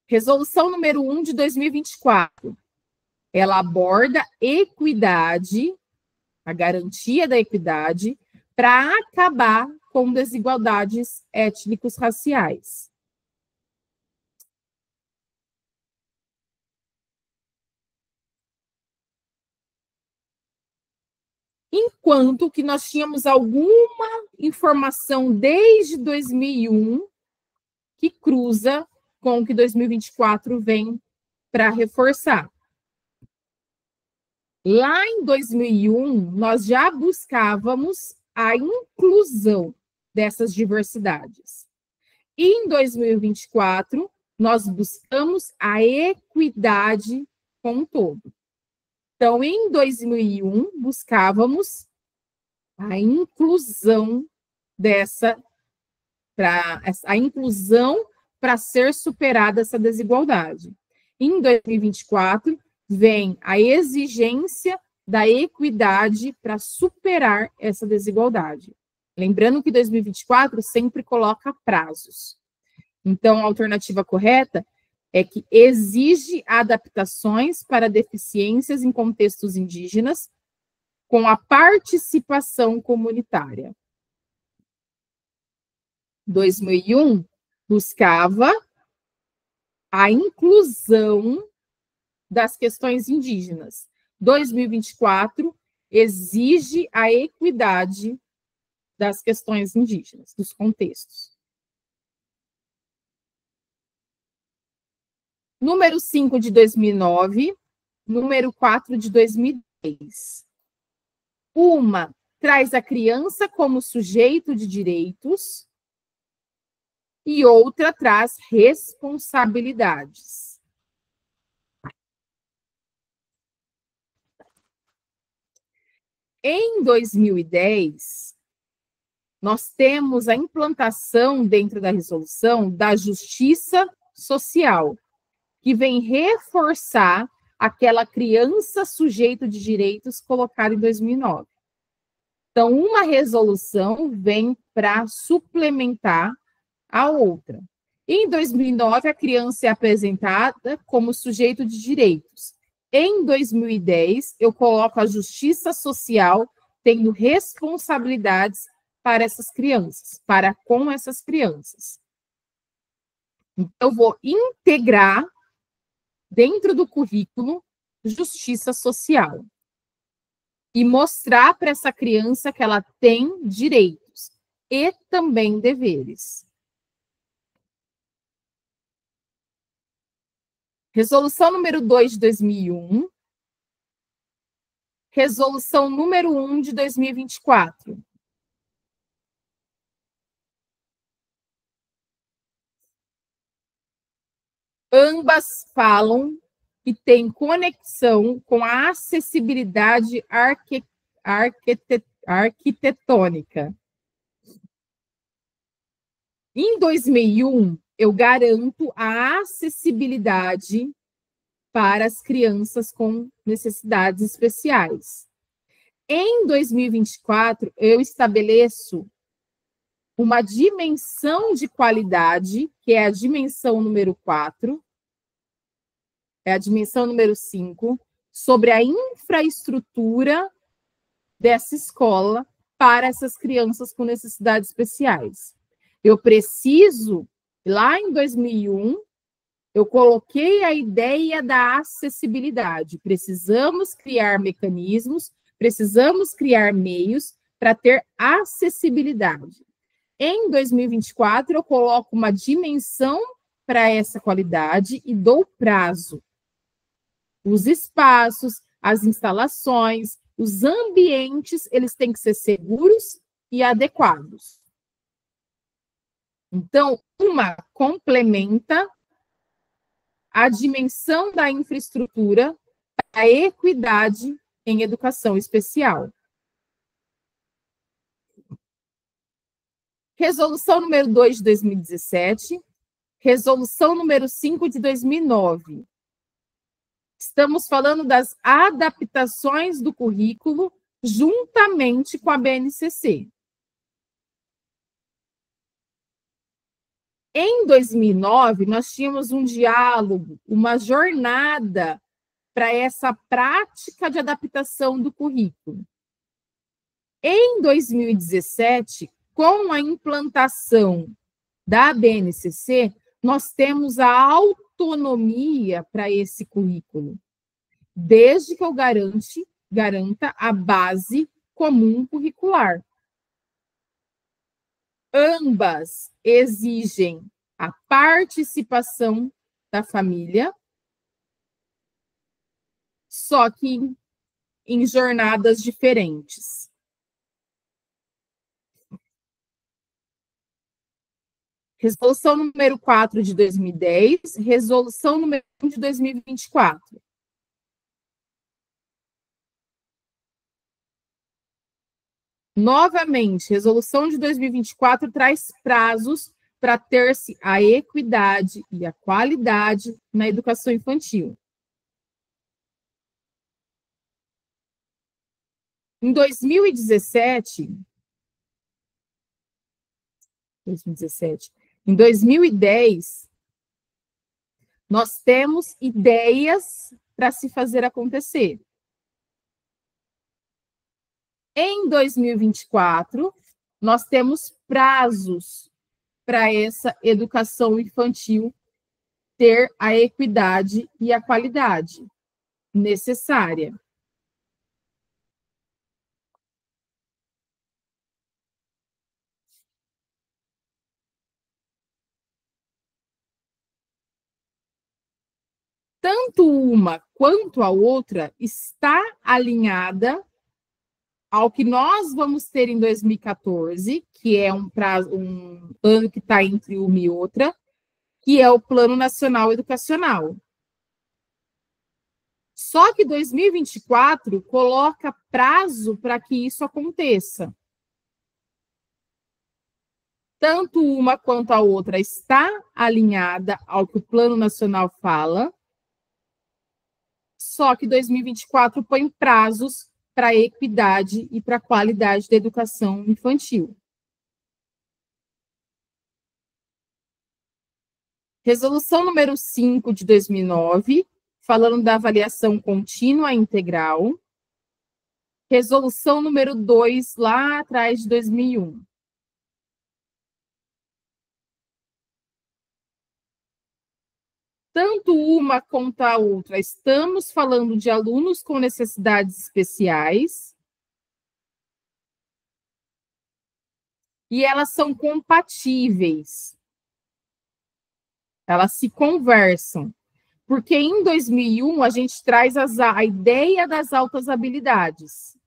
Resolução número 1 de 2024. Ela aborda equidade, a garantia da equidade, para acabar com desigualdades étnicos-raciais. Enquanto que nós tínhamos alguma informação desde 2001 que cruza com o que 2024 vem para reforçar. Lá em 2001, nós já buscávamos a inclusão dessas diversidades. E em 2024, nós buscamos a equidade como um todo. Então, em 2001, buscávamos a inclusão para ser superada essa desigualdade. Em 2024, vem a exigência da equidade para superar essa desigualdade. Lembrando que 2024 sempre coloca prazos. Então, a alternativa correta é que exige adaptações para deficiências em contextos indígenas com a participação comunitária. 2001 buscava a inclusão das questões indígenas. 2024 exige a equidade das questões indígenas, dos contextos. Número 5 de 2009, número 4 de 2010. Uma traz a criança como sujeito de direitos e outra traz responsabilidades. Em 2010, nós temos a implantação dentro da resolução da justiça social, que vem reforçar aquela criança sujeito de direitos colocada em 2009. Então, uma resolução vem para suplementar a outra. Em 2009, a criança é apresentada como sujeito de direitos. Em 2010, eu coloco a justiça social tendo responsabilidades para essas crianças, para com essas crianças. Então, eu vou integrar dentro do currículo justiça social e mostrar para essa criança que ela tem direitos e também deveres. Resolução número 2 de 2001. Resolução número 1 de 2024. Ambas falam e têm conexão com a acessibilidade arquitetônica. Em 2001, eu garanto a acessibilidade para as crianças com necessidades especiais. Em 2024, eu estabeleço uma dimensão de qualidade, que é a dimensão número 4, é a dimensão número 5, sobre a infraestrutura dessa escola para essas crianças com necessidades especiais. Eu preciso, lá em 2001, Eu coloquei a ideia da acessibilidade. Precisamos criar mecanismos, precisamos criar meios para ter acessibilidade. Em 2024, eu coloco uma dimensão para essa qualidade e dou prazo. Os espaços, as instalações, os ambientes, eles têm que ser seguros e adequados. Então, uma complementa a dimensão da infraestrutura, a equidade em educação especial. Resolução número 2 de 2017, resolução número 5 de 2009. Estamos falando das adaptações do currículo juntamente com a BNCC. Em 2009, nós tínhamos um diálogo, uma jornada para essa prática de adaptação do currículo. Em 2017, com a implantação da BNCC, nós temos a autonomia para esse currículo, desde que eu garanta a base comum curricular. Ambas exigem a participação da família, só que em jornadas diferentes. Resolução número 4 de 2010, resolução número 1 de 2024. Novamente, resolução de 2024 traz prazos para ter-se a equidade e a qualidade na educação infantil. Em 2017, em 2010, nós temos ideias para se fazer acontecer. Em 2024, nós temos prazos para essa educação infantil ter a equidade e a qualidade necessária. Tanto uma quanto a outra está alinhada ao que nós vamos ter em 2014, que é um ano que está entre uma e outra, que é o Plano Nacional Educacional. Só que 2024 coloca prazo para que isso aconteça. Tanto uma quanto a outra está alinhada ao que o Plano Nacional fala, só que 2024 põe prazos para a equidade e para a qualidade da educação infantil. Resolução número 5 de 2009, falando da avaliação contínua integral. Resolução número 2, lá atrás de 2001. Tanto uma quanto a outra, estamos falando de alunos com necessidades especiais. E elas são compatíveis. Elas se conversam. Porque em 2001, a gente traz a ideia das altas habilidades.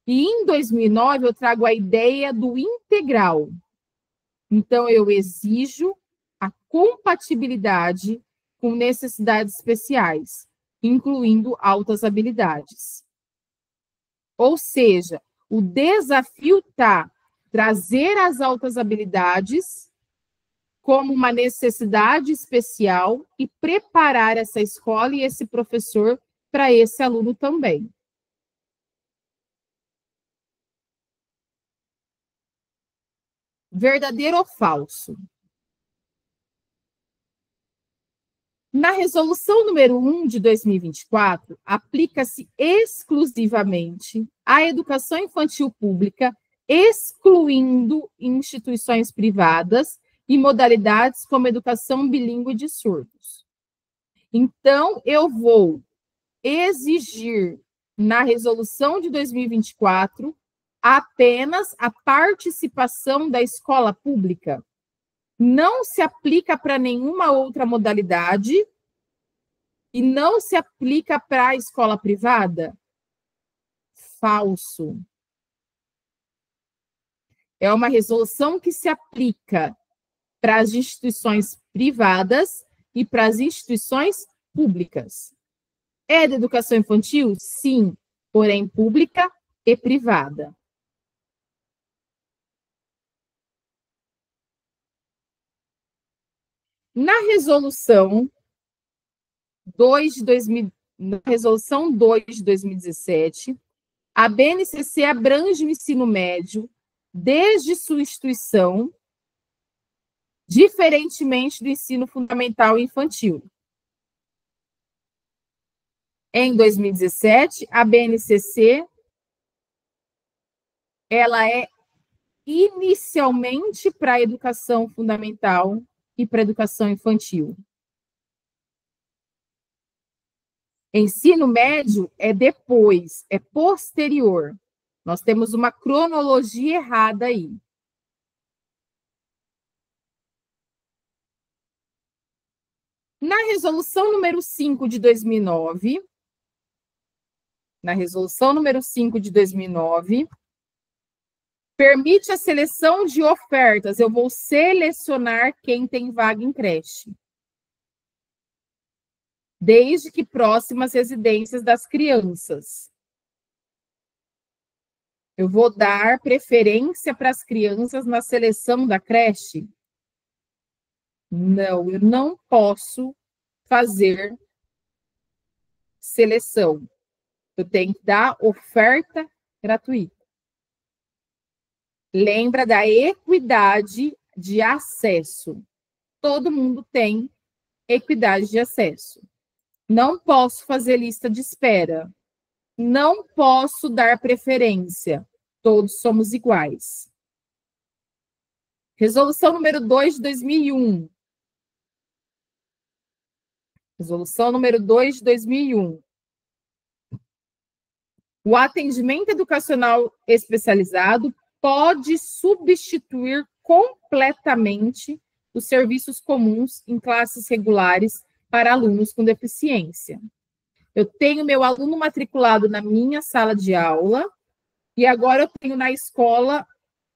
E em 2009, eu trago a ideia do integral. Então, eu exijo a compatibilidade com necessidades especiais, incluindo altas habilidades. Ou seja, o desafio está trazer as altas habilidades como uma necessidade especial e preparar essa escola e esse professor para esse aluno também. Verdadeiro ou falso? Na resolução número 1 de 2024, aplica-se exclusivamente à educação infantil pública, excluindo instituições privadas e modalidades como educação bilíngue de surdos. Então, eu vou exigir na resolução de 2024 apenas a participação da escola pública. Não se aplica para nenhuma outra modalidade e não se aplica para a escola privada? Falso. É uma resolução que se aplica para as instituições privadas e para as instituições públicas. É de educação infantil? Sim, porém pública e privada. Na resolução 2 de 2017, a BNCC abrange o ensino médio desde sua instituição, diferentemente do ensino fundamental e infantil. Em 2017, a BNCC ela é inicialmente para a educação fundamental e para a educação infantil. Ensino médio é depois, é posterior. Nós temos uma cronologia errada aí. Na resolução número 5 de 2009, permite a seleção de ofertas. Eu vou selecionar quem tem vaga em creche, desde que próximas às residências das crianças. Eu vou dar preferência para as crianças na seleção da creche? Não, eu não posso fazer seleção. Eu tenho que dar oferta gratuita. Lembra da equidade de acesso. Todo mundo tem equidade de acesso. Não posso fazer lista de espera. Não posso dar preferência. Todos somos iguais. Resolução número 2 de 2001. Resolução número 2 de 2001. O atendimento educacional especializado pode substituir completamente os serviços comuns em classes regulares para alunos com deficiência. Eu tenho meu aluno matriculado na minha sala de aula e agora eu tenho na escola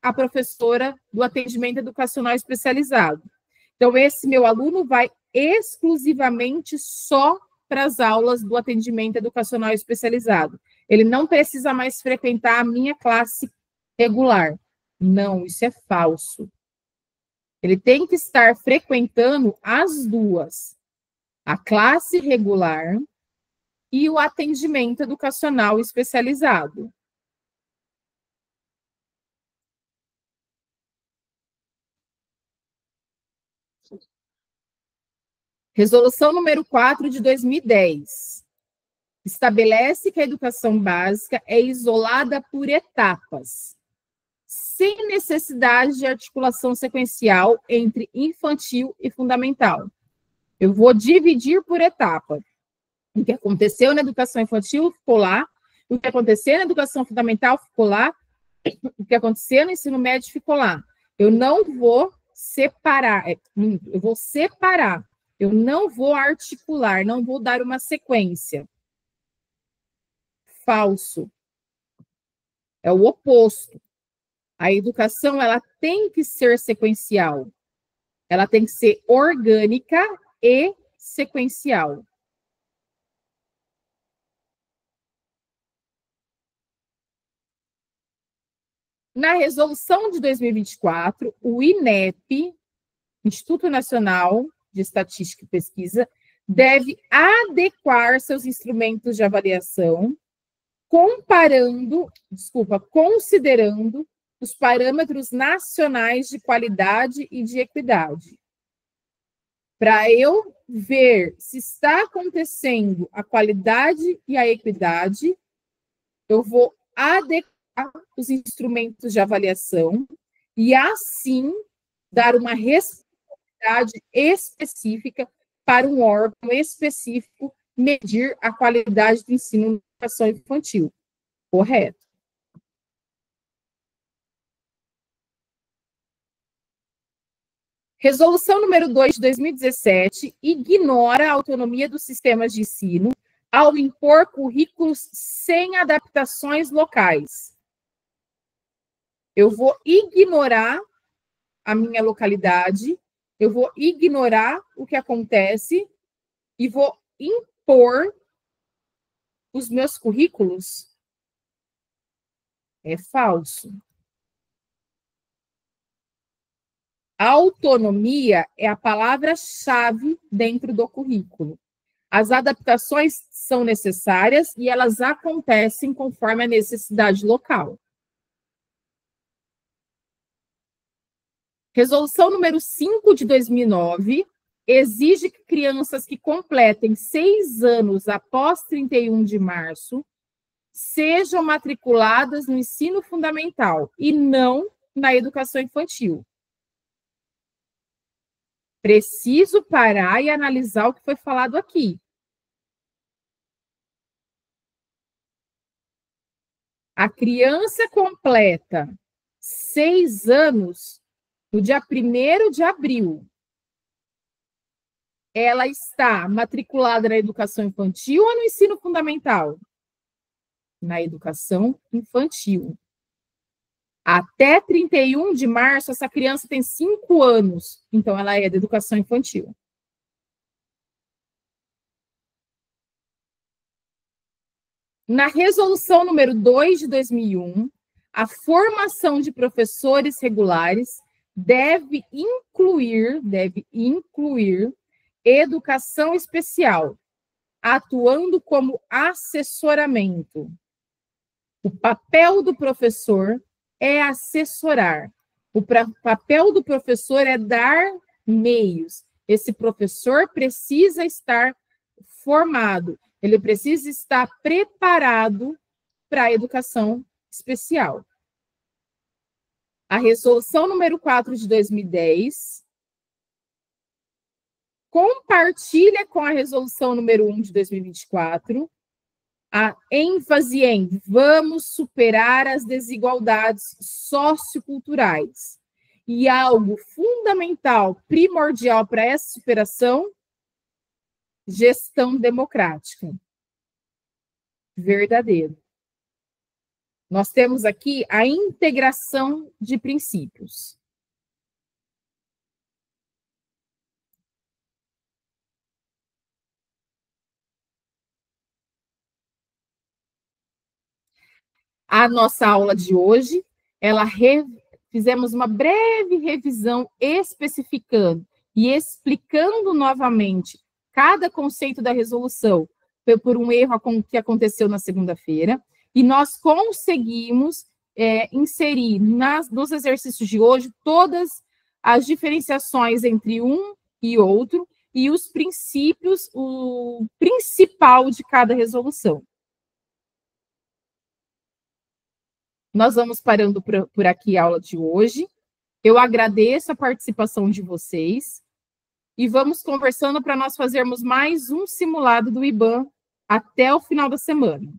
a professora do atendimento educacional especializado. Então, esse meu aluno vai exclusivamente só para as aulas do atendimento educacional especializado. Ele não precisa mais frequentar a minha classe regular. Não, isso é falso. Ele tem que estar frequentando as duas, a classe regular e o atendimento educacional especializado. Resolução número 4 de 2010. Estabelece que a educação básica é isolada por etapas, sem necessidade de articulação sequencial entre infantil e fundamental. Eu vou dividir por etapa. O que aconteceu na educação infantil ficou lá, o que aconteceu na educação fundamental ficou lá, o que aconteceu no ensino médio ficou lá. Eu não vou separar, eu vou separar. Eu não vou articular, não vou dar uma sequência. Falso. É o oposto. A educação, ela tem que ser sequencial. Ela tem que ser orgânica e sequencial. Na resolução de 2024, o INEP, Instituto Nacional de Estatística e Pesquisa, deve adequar seus instrumentos de avaliação, considerando os parâmetros nacionais de qualidade e de equidade. Para eu ver se está acontecendo a qualidade e a equidade, eu vou adequar os instrumentos de avaliação e, assim, dar uma responsabilidade específica para um órgão específico medir a qualidade do ensino na educação infantil. Correto. Resolução número 2 de 2017 ignora a autonomia dos sistemas de ensino ao impor currículos sem adaptações locais. Eu vou ignorar a minha localidade, eu vou ignorar o que acontece e vou impor os meus currículos? É falso. Autonomia é a palavra-chave dentro do currículo. As adaptações são necessárias e elas acontecem conforme a necessidade local. Resolução número 5 de 2009 exige que crianças que completem 6 anos após 31 de março sejam matriculadas no ensino fundamental e não na educação infantil. Preciso parar e analisar o que foi falado aqui. A criança completa 6 anos no dia 1º de abril. Ela está matriculada na educação infantil ou no ensino fundamental? Na educação infantil. Até 31 de março, essa criança tem 5 anos, então ela é da educação infantil. Na resolução número 2 de 2001, a formação de professores regulares deve incluir educação especial, atuando como assessoramento. O papel do professor é assessorar. O papel do professor é dar meios. Esse professor precisa estar formado, ele precisa estar preparado para a educação especial. A resolução número 4 de 2010 compartilha com a resolução número 1 de 2024 a ênfase em vamos superar as desigualdades socioculturais. E algo fundamental, primordial para essa superação, gestão democrática. Verdadeiro. Nós temos aqui a integração de princípios. A nossa aula de hoje, fizemos uma breve revisão especificando e explicando novamente cada conceito da resolução por um erro que aconteceu na segunda-feira, e nós conseguimos inserir nos exercícios de hoje todas as diferenciações entre um e outro e os princípios, o principal de cada resolução. Nós vamos parando por aqui a aula de hoje. Eu agradeço a participação de vocês e vamos conversando para nós fazermos mais um simulado do IBAN até o final da semana.